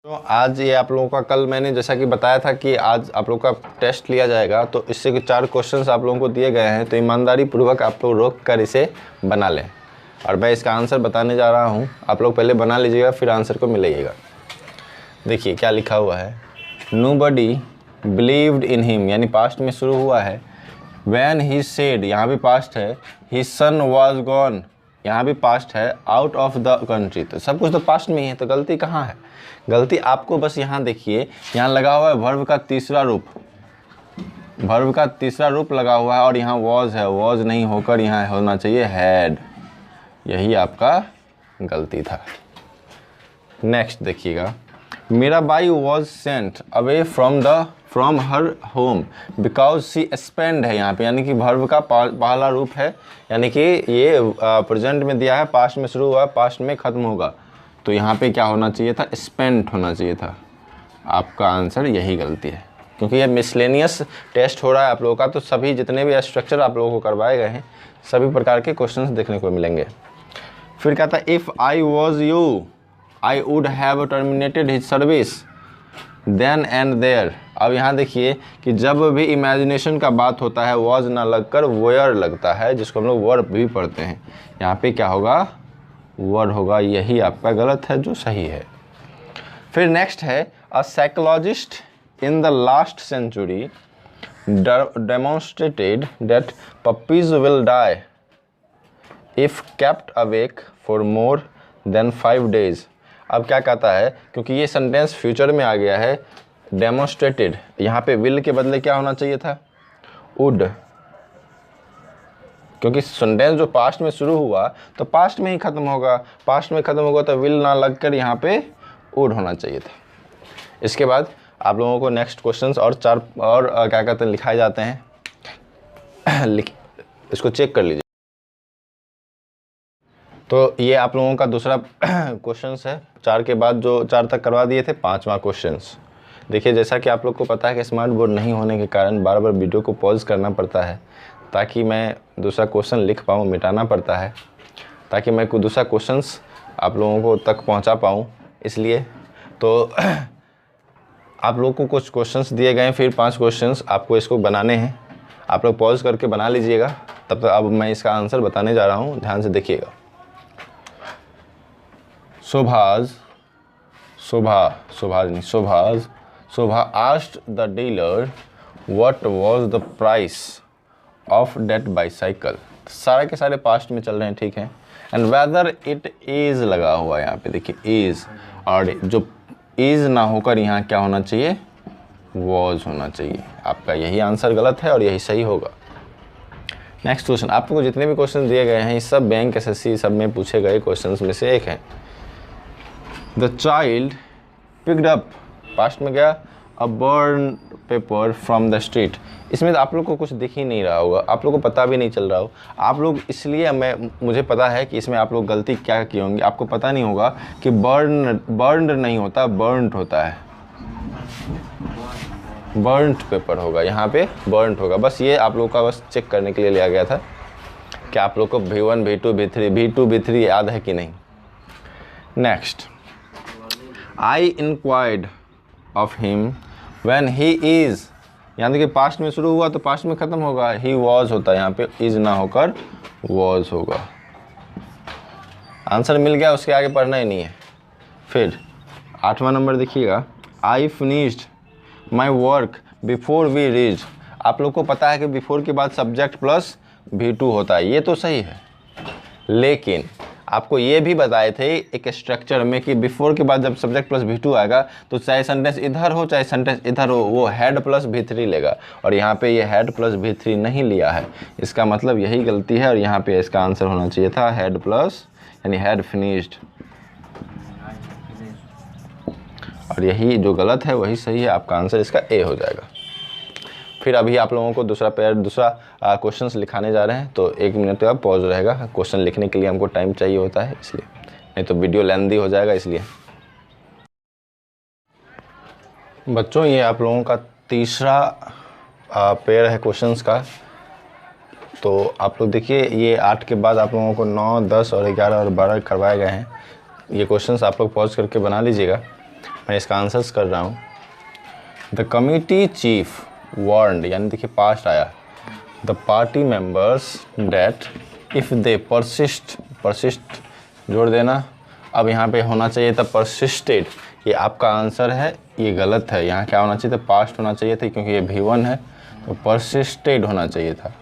तो आज ये आप लोगों का, कल मैंने जैसा कि बताया था कि आज आप लोगों का टेस्ट लिया जाएगा, तो इससे के 4 क्वेश्चंस आप लोगों को दिए गए हैं, तो ईमानदारी पूर्वक आप लोग रोक कर इसे बना लें और मैं इसका आंसर बताने जा रहा हूँ। आप लोग पहले बना लीजिएगा फिर आंसर को मिलाइएगा। देखिए क्या लिखा हुआ है, नोबडी बिलीव्ड इन हिम, यानी पास्ट में शुरू हुआ है। व्हेन ही सेड, यहाँ भी पास्ट है। हिज सन वाज गॉन, यहाँ भी पास्ट है। आउट ऑफ द कंट्री, तो सब कुछ तो पास्ट में ही है, तो गलती कहाँ है? गलती आपको बस यहाँ देखिए, यहाँ लगा हुआ है वर्ब का तीसरा रूप, वर्ब का तीसरा रूप लगा हुआ है और यहाँ वॉज है, वॉज नहीं होकर यहाँ होना चाहिए हैड, यही आपका गलती था। नेक्स्ट देखिएगा, Mirabai was sent away from her home because she spend है यहाँ पे, यानी कि वर्ब का पहला रूप है, यानी कि ये प्रेजेंट में दिया है, पास्ट में शुरू हुआ, पास्ट में ख़त्म होगा, तो यहाँ पे क्या होना चाहिए था? स्पेंट होना चाहिए था। आपका आंसर यही गलती है, क्योंकि ये मिसलेनियस टेस्ट हो रहा है आप लोगों का, तो सभी जितने भी स्ट्रक्चर आप लोगों को करवाए गए हैं सभी प्रकार के क्वेश्चंस देखने को मिलेंगे। फिर कहता है if I was you I would have terminated his service then and there. अब यहाँ देखिए कि जब भी इमेजिनेशन का बात होता है वॉज ना लगकर वेयर लगता है, जिसको हम लोग वर्ब भी पढ़ते हैं। यहाँ पे क्या होगा? वर्ड होगा, यही आपका गलत है जो सही है। फिर नेक्स्ट है, a psychologist in the last century demonstrated that puppies will die if kept awake for more than 5 days। अब क्या कहता है, क्योंकि ये सेंटेंस फ्यूचर में आ गया है, डेमोन्स्ट्रेटेड, यहाँ पे विल के बदले क्या होना चाहिए था? वुड, क्योंकि सेंटेंस जो पास्ट में शुरू हुआ तो पास्ट में ही ख़त्म होगा, पास्ट में ख़त्म होगा तो विल ना लगकर यहाँ पे वुड होना चाहिए था। इसके बाद आप लोगों को नेक्स्ट क्वेश्चंस और 4 और क्या कहते हैं लिखाए जाते हैं, इसको चेक कर लीजिए। तो ये आप लोगों का दूसरा क्वेश्चंस है, 4 के बाद जो 4 तक करवा दिए थे, 5वां क्वेश्चंस। देखिए जैसा कि आप लोग को पता है कि स्मार्ट बोर्ड नहीं होने के कारण बार बार वीडियो को पॉज करना पड़ता है ताकि मैं दूसरा क्वेश्चन लिख पाऊँ, मिटाना पड़ता है ताकि मैं कोई दूसरा क्वेश्चंस आप लोगों को तक पहुंचा पाऊं। इसलिए तो आप लोगों को कुछ क्वेश्चंस दिए गए हैं, फिर 5 क्वेश्चंस आपको इसको बनाने हैं। आप लोग पॉज करके बना लीजिएगा, तब तक अब मैं इसका आंसर बताने जा रहा हूँ, ध्यान से देखिएगा। शोभा asked the dealer what was the price of that bicycle। सारे के सारे पास्ट में चल रहे हैं, ठीक है। एंड वेदर इट इज़ लगा हुआ है यहाँ पे, देखिए इज़, और जो इज़ ना होकर यहाँ क्या होना चाहिए? वॉज होना चाहिए। आपका यही आंसर गलत है और यही सही होगा। नेक्स्ट क्वेश्चन, आपको जितने भी क्वेश्चन दिए गए हैं ये सब बैंक एसएससी सब में पूछे गए क्वेश्चंस में से एक है। The child picked up, past में गया, a burn paper from the street. इसमें तो आप लोग को कुछ दिख ही नहीं रहा होगा, आप लोग को पता भी नहीं चल रहा हो आप लोग, इसलिए मुझे पता है कि इसमें आप लोग गलती क्या किए होंगे। आपको पता नहीं होगा कि बर्न्ड नहीं होता, बर्न्ट होता है, बर्न्ट पेपर होगा, यहाँ पे बर्न्ट होगा। बस ये आप लोग का बस चेक करने के लिए लिया गया था कि आप लोग को V1 V2 V3 याद है कि नहीं। Next, I inquired of him when he is, यहाँ देखिए पास्ट में शुरू हुआ तो पास्ट में ख़त्म होगा, ही वॉज होता है, यहाँ पे इज़ ना होकर वॉज होगा। आंसर मिल गया, उसके आगे पढ़ना ही नहीं है। फिर 8वां नंबर देखिएगा, I finished my work before we reach. आप लोग को पता है कि बिफोर के बाद सब्जेक्ट प्लस V2 होता है, ये तो सही है, लेकिन आपको ये भी बताए थे एक स्ट्रक्चर में कि बिफोर के बाद जब सब्जेक्ट प्लस V2 आएगा तो चाहे सेंटेंस इधर हो चाहे सेंटेंस इधर हो, वो हेड प्लस V3 लेगा, और यहाँ पे ये हेड प्लस V3 नहीं लिया है। इसका मतलब यही गलती है, और यहाँ पे इसका आंसर होना चाहिए था हेड प्लस, यानी हेड फिनिश्ड, और यही जो गलत है वही सही है। आपका आंसर इसका ए हो जाएगा। फिर अभी आप लोगों को दूसरा क्वेश्चंस लिखाने जा रहे हैं, तो 1 मिनट का पॉज रहेगा। क्वेश्चन लिखने के लिए हमको टाइम चाहिए होता है, इसलिए, नहीं तो वीडियो लेंथी हो जाएगा, इसलिए। बच्चों ये आप लोगों का तीसरा पेयर है क्वेश्चंस का। तो आप लोग देखिए, ये 8 के बाद आप लोगों को 9, 10 और 11 और 12 करवाए गए हैं। ये क्वेश्चंस आप लोग पॉज करके बना लीजिएगा। मैं इसका आंसर्स कर रहा हूँ। द कमिटी चीफ वार्नड, यानी देखिए पास्ट आया, the party members that if they persist जोड़ देना। अब यहाँ पे होना चाहिए था परसिस्टेड, ये आपका आंसर है, ये गलत है। यहाँ क्या होना चाहिए था, पास्ट होना चाहिए था, क्योंकि ये V1 है तो परसिस्टेड होना चाहिए था।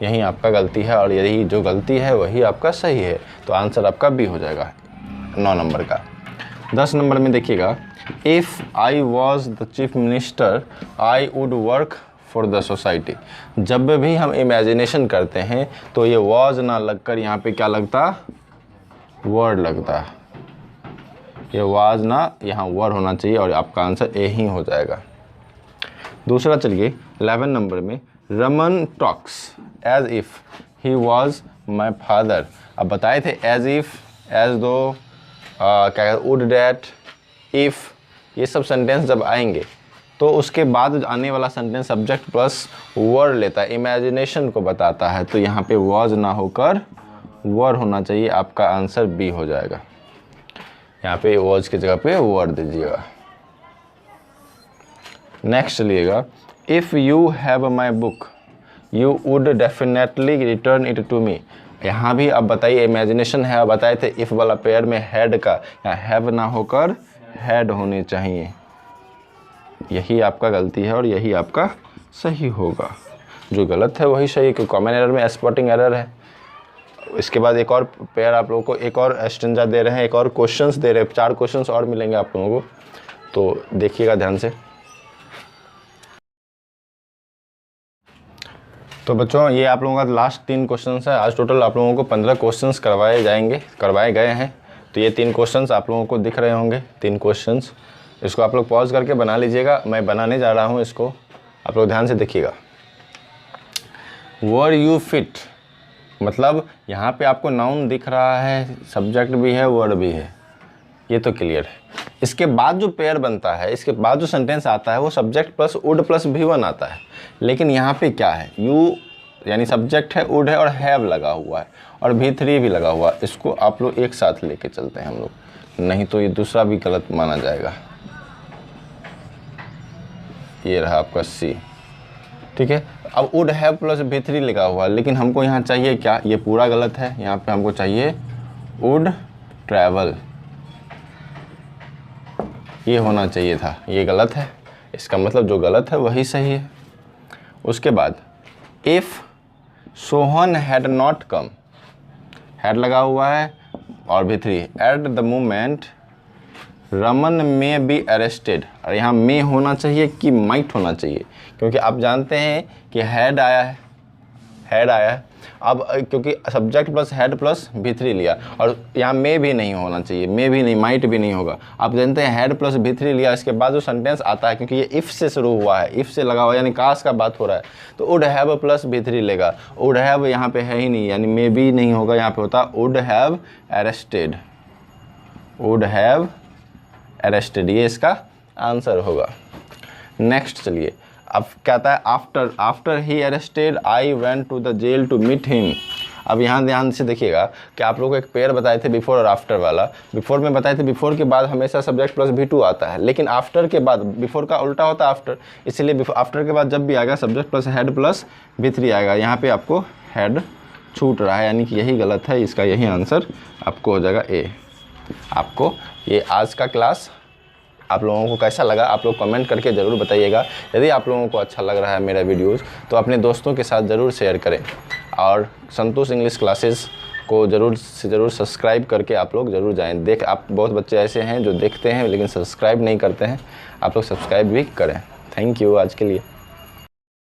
यही आपका गलती है और यही जो गलती है वही आपका सही है, तो आंसर आपका बी हो जाएगा 9 नंबर का। 10 नंबर में देखिएगा, if I was the chief minister I would work for the society. जब भी हम इमेजिनेशन करते हैं तो ये वॉज ना लगकर यहाँ पे क्या लगता, वर्ड लगता है। ये वाज ना, यहाँ वर्ड होना चाहिए और आपका आंसर ए ही हो जाएगा। दूसरा चलिए 11 नंबर में, Raman talks as if he was my father. अब बताए थे एज इफ़, एज दो, क्या वुड डैट, इफ़, ये सब सेंटेंस जब आएंगे तो उसके बाद आने वाला सेंटेंस सब्जेक्ट प्लस वर्ड लेता है, इमेजिनेशन को बताता है। तो यहाँ पे वॉज ना होकर वर्ड होना चाहिए, आपका आंसर बी हो जाएगा। यहाँ पे वॉज की जगह पे वर्ड दीजिएगा। नेक्स्ट चलिएगा, if you have my book you would definitely return it to me. यहाँ भी अब बताइए, इमेजिनेशन है, अब बताए थे इफ़ वाला पेयर में हैड का, यहाँ हैव ना होकर हैड होने चाहिए। यही आपका गलती है और यही आपका सही होगा। जो गलत है वही सही है, क्योंकि कॉमन एरर में स्पॉटिंग एरर है। इसके बाद एक और पेयर आप लोगों को, एक और स्टेंजा दे रहे हैं, एक और क्वेश्चंस दे रहे हैं, 4 क्वेश्चंस और मिलेंगे आप लोगों को, तो देखिएगा ध्यान से। तो बच्चों ये आप लोगों का लास्ट 3 क्वेश्चंस है। आज टोटल आप लोगों को 15 क्वेश्चंस करवाए गए हैं। तो ये 3 क्वेश्चंस आप लोगों को दिख रहे होंगे, 3 क्वेश्चंस। इसको आप लोग पॉज करके बना लीजिएगा, मैं बनाने जा रहा हूँ इसको, आप लोग ध्यान से देखिएगा। वर यू फिट, मतलब यहाँ पे आपको नाउन दिख रहा है, सब्जेक्ट भी है, वर्ड भी है, ये तो क्लियर है। इसके बाद जो पेयर बनता है, इसके बाद जो सेंटेंस आता है वो subject plus would plus V1 आता है। लेकिन यहाँ पे क्या है, यू यानी सब्जेक्ट है, वुड है और हैव लगा हुआ है और V3 भी लगा हुआ है। इसको आप लोग एक साथ लेके चलते हैं हम लोग, नहीं तो ये दूसरा भी गलत माना जाएगा। ये रहा आपका C, ठीक है। अब वुड हैव प्लस V3 लिखा हुआ है, लेकिन हमको यहाँ चाहिए क्या, ये पूरा गलत है। यहाँ पे हमको चाहिए वुड ट्रैवल, ये होना चाहिए था, ये गलत है। इसका मतलब जो गलत है वही सही है। उसके बाद if Sohan had not come, had लगा हुआ है और V3, at the moment Raman में बी अरेस्टेड, और यहाँ में होना चाहिए कि माइट होना चाहिए, क्योंकि आप जानते हैं कि हैड आया है, हैड आया है। अब क्योंकि subject plus had plus V3 लिया, और यहाँ में भी नहीं होना चाहिए, में भी नहीं, माइट भी नहीं होगा। आप जानते हैं हैड प्लस V3 लिया, इसके बाद जो सेंटेंस आता है, क्योंकि ये इफ़ से शुरू हुआ है, इफ़ से लगा हुआ है, यानी काश का बात हो रहा है, तो वुड हैव प्लस V3 लेगा। वुड हैव यहाँ पे है ही नहीं, यानी में भी नहीं होगा, यहाँ पे होता would have arrested, would have arrested, ये इसका आंसर होगा। नेक्स्ट चलिए, अब कहता है after he arrested I went to the jail to meet him. अब यहाँ ध्यान से देखिएगा कि आप लोगों को एक पेयर बताए थे बिफोर और आफ्टर वाला। बिफोर में बताए थे बिफोर के बाद हमेशा सब्जेक्ट प्लस V2 आता है, लेकिन आफ्टर के बाद बिफोर का उल्टा होता है आफ्टर, इसलिए आफ्टर के बाद जब भी आएगा subject plus head plus V3 आएगा। यहाँ पे आपको हेड छूट रहा है, यानी कि यही गलत है, इसका यही आंसर आपको हो जाएगा ए। आपको ये आज का क्लास आप लोगों को कैसा लगा, आप लोग कमेंट करके ज़रूर बताइएगा। यदि आप लोगों को अच्छा लग रहा है मेरा वीडियोज़, तो अपने दोस्तों के साथ ज़रूर शेयर करें, और संतोष इंग्लिश क्लासेस को ज़रूर से ज़रूर सब्सक्राइब करके आप लोग ज़रूर जाएं। आप बहुत बच्चे ऐसे हैं जो देखते हैं लेकिन सब्सक्राइब नहीं करते हैं, आप लोग सब्सक्राइब भी करें। थैंक यू आज के लिए।